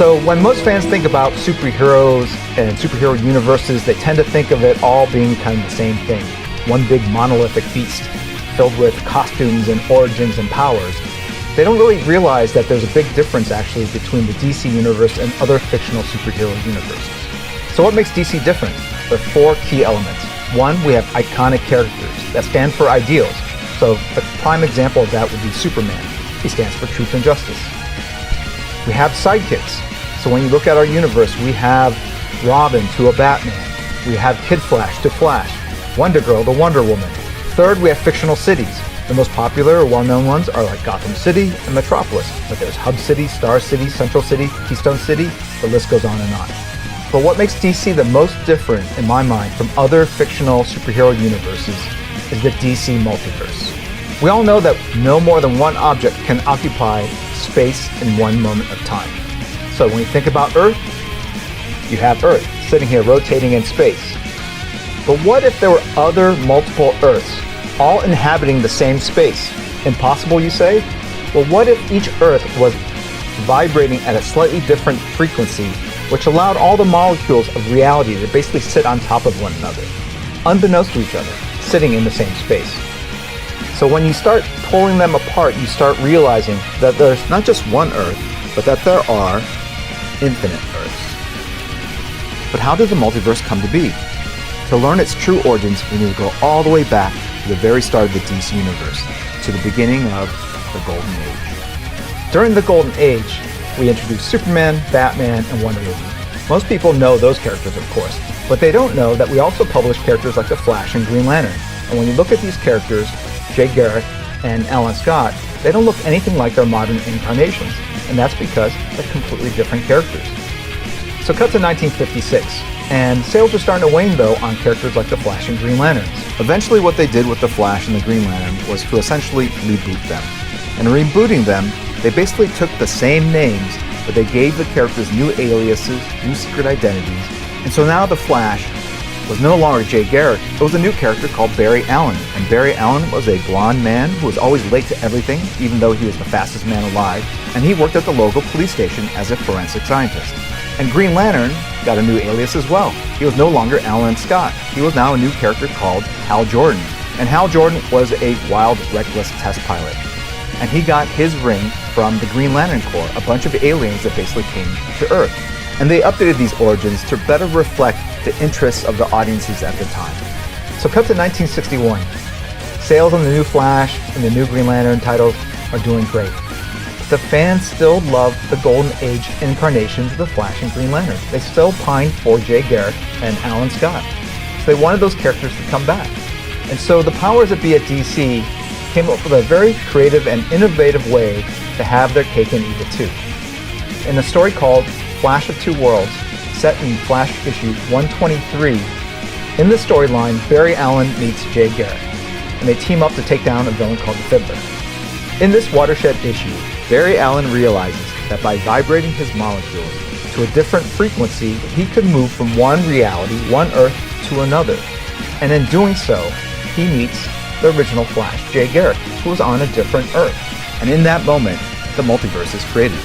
So when most fans think about superheroes and superhero universes, they tend to think of it all being kind of the same thing. One big monolithic beast filled with costumes and origins and powers. They don't really realize that there's a big difference actually between the DC universe and other fictional superhero universes. So what makes DC different? There are four key elements. One, we have iconic characters that stand for ideals. So a prime example of that would be Superman. He stands for truth and justice. We have sidekicks. So when you look at our universe, we have Robin to a Batman. We have Kid Flash to Flash. Wonder Girl to Wonder Woman. Third, we have fictional cities. The most popular or well-known ones are like Gotham City and Metropolis. But there's Hub City, Star City, Central City, Keystone City. The list goes on and on. But what makes DC the most different, in my mind, from other fictional superhero universes is the DC multiverse. We all know that no more than one object can occupy space in one moment of time. So when you think about Earth, you have Earth sitting here rotating in space. But what if there were other multiple Earths all inhabiting the same space? Impossible, you say? Well, what if each Earth was vibrating at a slightly different frequency, which allowed all the molecules of reality to basically sit on top of one another, unbeknownst to each other, sitting in the same space? So when you start pulling them apart, you start realizing that there's not just one Earth, but that there are infinite Earths. But how did the multiverse come to be? To learn its true origins, we need to go all the way back to the very start of the DC universe, to the beginning of the Golden Age. During the Golden Age, we introduced Superman, Batman, and Wonder Woman. Most people know those characters, of course, but they don't know that we also published characters like the Flash and Green Lantern. And when you look at these characters, Jay Garrick and Alan Scott, they don't look anything like their modern incarnations, and that's because they're completely different characters. So cut to 1956, and sales are starting to wane though on characters like the Flash and Green Lanterns. Eventually what they did with the Flash and the Green Lantern was to essentially reboot them. And rebooting them, they basically took the same names, but they gave the characters new aliases, new secret identities, and so now the Flash was no longer Jay Garrick. It was a new character called Barry Allen. And Barry Allen was a blonde man who was always late to everything, even though he was the fastest man alive. And he worked at the local police station as a forensic scientist. And Green Lantern got a new alias as well. He was no longer Alan Scott. He was now a new character called Hal Jordan. And Hal Jordan was a wild, reckless test pilot. And he got his ring from the Green Lantern Corps, a bunch of aliens that basically came to Earth. And they updated these origins to better reflect the interests of the audiences at the time. So cut to 1961. Sales on the new Flash and the new Green Lantern titles are doing great. But the fans still love the Golden Age incarnations of the Flash and Green Lantern. They still pined for Jay Garrick and Alan Scott. So they wanted those characters to come back. And so the powers that be at DC came up with a very creative and innovative way to have their cake and eat it too. In a story called Flash of Two Worlds, set in Flash issue 123, in the storyline, Barry Allen meets Jay Garrick, and they team up to take down a villain called the Fiddler. In this watershed issue, Barry Allen realizes that by vibrating his molecules to a different frequency, he could move from one reality, one Earth, to another. And in doing so, he meets the original Flash, Jay Garrick, who was on a different Earth. And in that moment, the multiverse is created.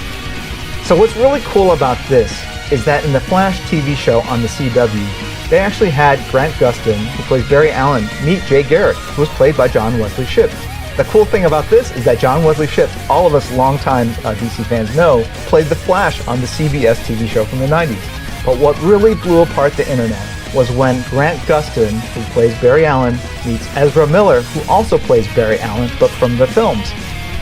So what's really cool about this is that in the Flash TV show on the CW, they actually had Grant Gustin, who plays Barry Allen, meet Jay Garrick, who was played by John Wesley Shipp. The cool thing about this is that John Wesley Shipp, all of us longtime DC fans know, played the Flash on the CBS TV show from the 90s. But what really blew apart the internet was when Grant Gustin, who plays Barry Allen, meets Ezra Miller, who also plays Barry Allen, but from the films.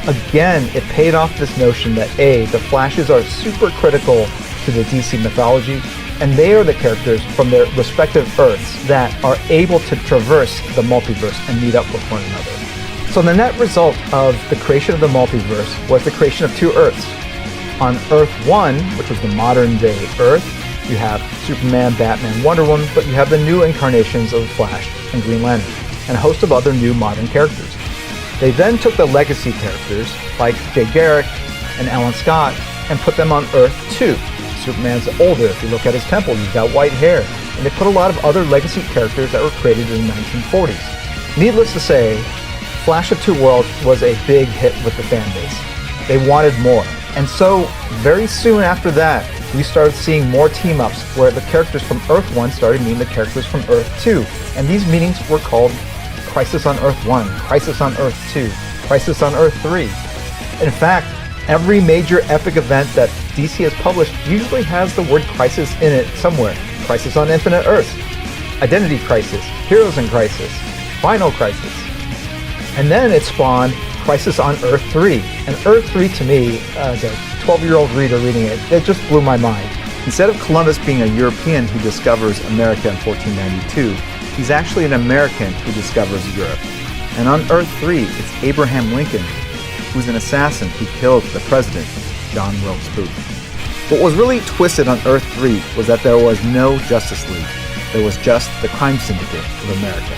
Again, it paid off this notion that A, the Flashes are super critical to the DC mythology, and they are the characters from their respective Earths that are able to traverse the multiverse and meet up with one another. So the net result of the creation of the multiverse was the creation of two Earths. On Earth 1, which was the modern day Earth, you have Superman, Batman, Wonder Woman, but you have the new incarnations of Flash and Green Lantern, and a host of other new modern characters. They then took the legacy characters, like Jay Garrick and Alan Scott, and put them on Earth 2. Superman's older. If you look at his temple, he's got white hair. And they put a lot of other legacy characters that were created in the 1940s. Needless to say, Flash of Two Worlds was a big hit with the fan base. They wanted more. And so, very soon after that, we started seeing more team-ups where the characters from Earth 1 started meeting the characters from Earth 2. And these meetings were called Crisis on Earth 1, Crisis on Earth 2, Crisis on Earth 3. In fact, every major epic event that DC has published usually has the word crisis in it somewhere. Crisis on Infinite Earths, Identity Crisis, Heroes in Crisis, Final Crisis. And then it spawned Crisis on Earth 3. And Earth 3 to me, as a 12-year-old reader reading it, it just blew my mind. Instead of Columbus being a European who discovers America in 1492, he's actually an American who discovers Europe. And on Earth 3, it's Abraham Lincoln, who's an assassin who killed the president, John Wilkes Booth. What was really twisted on Earth 3 was that there was no Justice League. There was just the crime syndicate of America.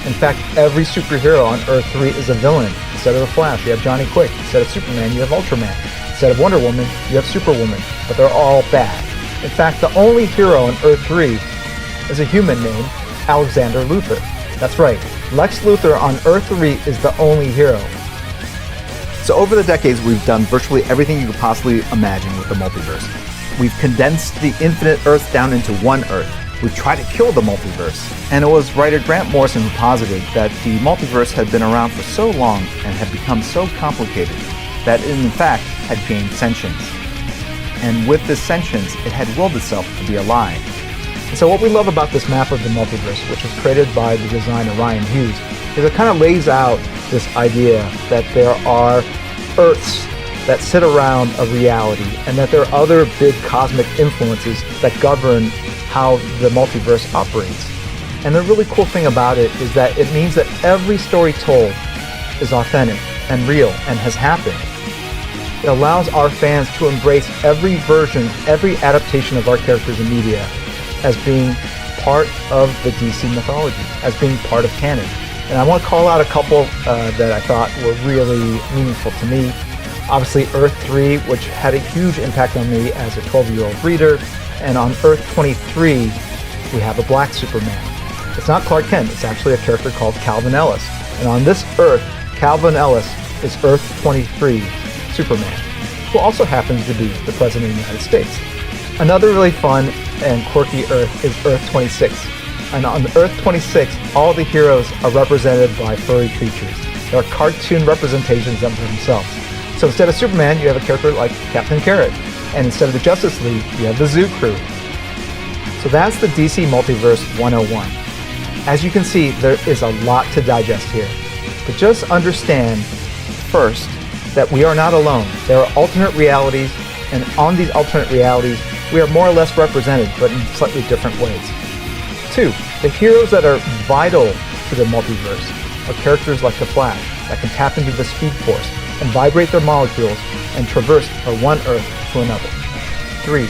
In fact, every superhero on Earth 3 is a villain. Instead of the Flash, you have Johnny Quick. Instead of Superman, you have Ultraman. Instead of Wonder Woman, you have Superwoman. But they're all bad. In fact, the only hero on Earth 3 is a human named Alexander Luthor. That's right, Lex Luthor on Earth 3 is the only hero. So over the decades, we've done virtually everything you could possibly imagine with the multiverse. We've condensed the infinite Earths down into one Earth. We've tried to kill the multiverse. And it was writer Grant Morrison who posited that the multiverse had been around for so long and had become so complicated that it in fact had gained sentience. And with this sentience, it had willed itself to be alive. And so what we love about this map of the multiverse, which was created by the designer Ryan Hughes, is it kind of lays out this idea that there are Earths that sit around a reality and that there are other big cosmic influences that govern how the multiverse operates. And the really cool thing about it is that it means that every story told is authentic and real and has happened. It allows our fans to embrace every version, every adaptation of our characters in media as being part of the DC mythology, as being part of canon. And I want to call out a couple that I thought were really meaningful to me. Obviously, Earth 3, which had a huge impact on me as a 12-year-old reader. And on Earth 23, we have a black Superman. It's not Clark Kent, it's actually a character called Calvin Ellis. And on this Earth, Calvin Ellis is Earth 23 Superman, who also happens to be the President of the United States. Another really fun and quirky Earth is Earth 26. And on Earth 26, all the heroes are represented by furry creatures. They are cartoon representations of themselves. So instead of Superman, you have a character like Captain Carrot. And instead of the Justice League, you have the Zoo Crew. So that's the DC Multiverse 101. As you can see, there is a lot to digest here. But just understand, first, that we are not alone. There are alternate realities, and on these alternate realities, we are more or less represented, but in slightly different ways. 2, the heroes that are vital to the multiverse are characters like the Flash, that can tap into the Speed Force and vibrate their molecules and traverse from one Earth to another. 3,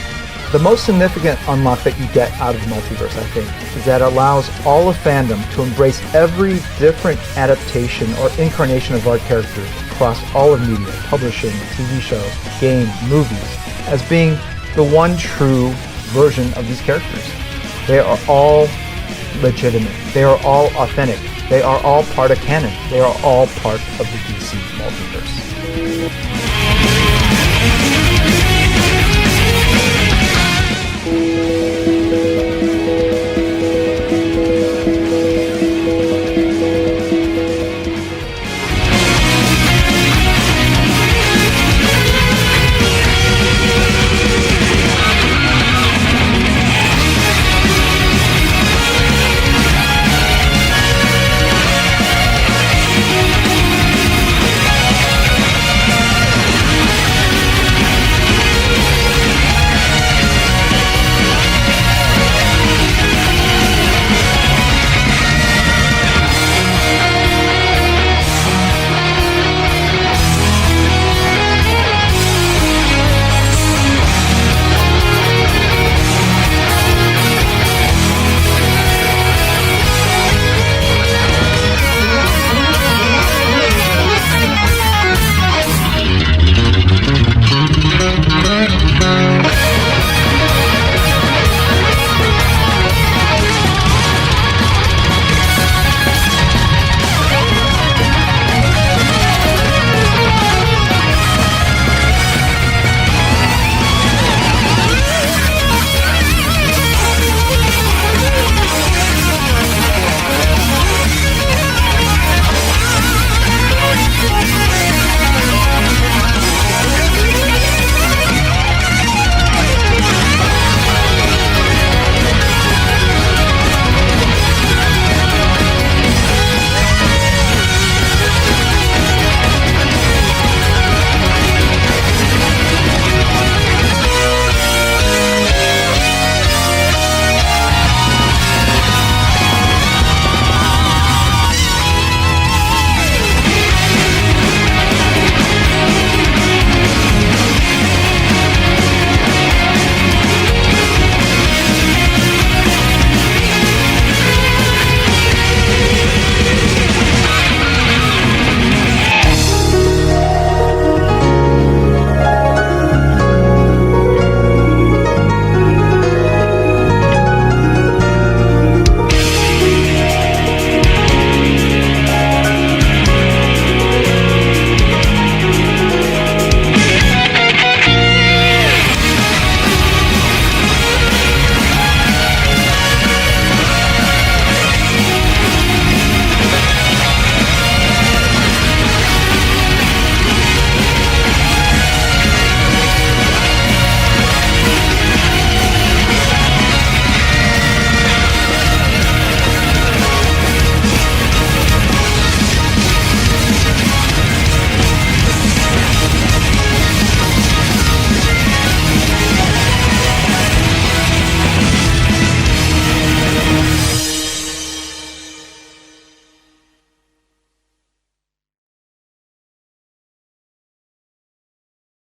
the most significant unlock that you get out of the multiverse, I think, is that it allows all of fandom to embrace every different adaptation or incarnation of our characters across all of media, publishing, TV shows, games, movies, as being the one true version of these characters. They are all legitimate. They are all authentic. They are all part of canon. They are all part of the DC multiverse.